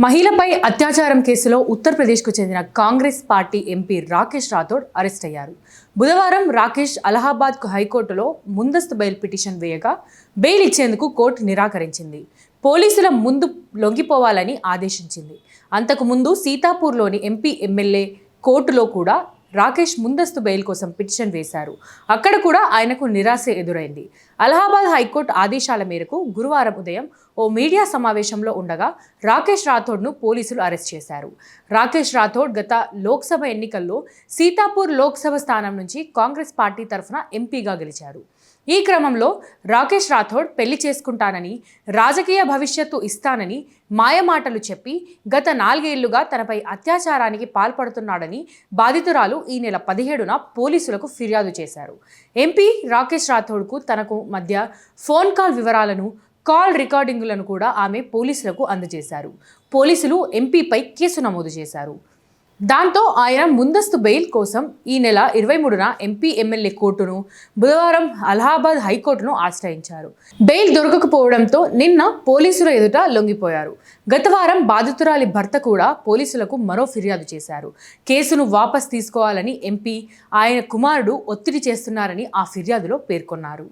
మహిళపై అత్యాచారం కేసులో ఉత్తరప్రదేశ్కు చెందిన Congress party MP Rakesh Rathod arrest అయ్యారు. బుధవారం రాకేష్ అలహాబాద్ హైకోర్టులో ముందస్తు బెయిల్ పిటిషన్ వేయగా బెయిల్ ఇచ్చేందుకు కోర్టు నిరాకరించింది. పోలీసుల ముందు లొంగిపోవాలని ఆదేశించింది. అంతకుముందు సీతాపూర్లోని ఎంపీ ఎమ్మెల్యే కోర్టులో కూడా రాకేష్ ముందస్తు బెయిల్ కోసం పిటిషన్ వేశారు. అక్కడ కూడా ఆయనకు నిరాశ ఎదురైంది. అలహాబాద్ హైకోర్టు ఆదేశాల మేరకు గురువారం ఉదయం ఓ మీడియా సమావేశంలో ఉండగా రాకేష్ రాథోడ్ను పోలీసులు అరెస్ట్ చేశారు. రాకేష్ రాథోడ్ గత లోక్సభ ఎన్నికల్లో సీతాపూర్ లోక్సభ స్థానం నుంచి కాంగ్రెస్ పార్టీ తరఫున ఎంపీగా గెలిచారు. ఈ క్రమంలో రాకేష్ రాథోడ్ పెళ్లి చేసుకుంటానని, రాజకీయ భవిష్యత్తు ఇస్తానని మాయమాటలు చెప్పి గత 4 ఏళ్లుగా తనపై అత్యాచారానికి పాల్పడుతున్నాడని బాధితురాలు ఈ నెల 17న పోలీసులకు ఫిర్యాదు చేశారు. ఎంపీ రాకేష్ రాథోడ్కు తనకు మధ్య ఫోన్ కాల్ వివరాలను, కాల్ రికార్డింగులను కూడా ఆమె పోలీసులకు అందజేశారు. పోలీసులు ఎంపీపై కేసు నమోదు చేశారు. దాంతో ఆయన ముందస్తు బెయిల్ కోసం ఈ నెల 23న ఎంపీ ఎమ్మెల్యే కోర్టును, బుధవారం అలహాబాద్ హైకోర్టును ఆశ్రయించారు. బెయిల్ దొరకకపోవడంతో నిన్న పోలీసుల ఎదుట లొంగిపోయారు. గత వారం బాధితురాలి భర్త కూడా పోలీసులకు మరో ఫిర్యాదు చేశారు. కేసును వాపస్ తీసుకోవాలని ఎంపీ, ఆయన కుమారుడు ఒత్తిడి చేస్తున్నారని ఆ ఫిర్యాదులో పేర్కొన్నారు.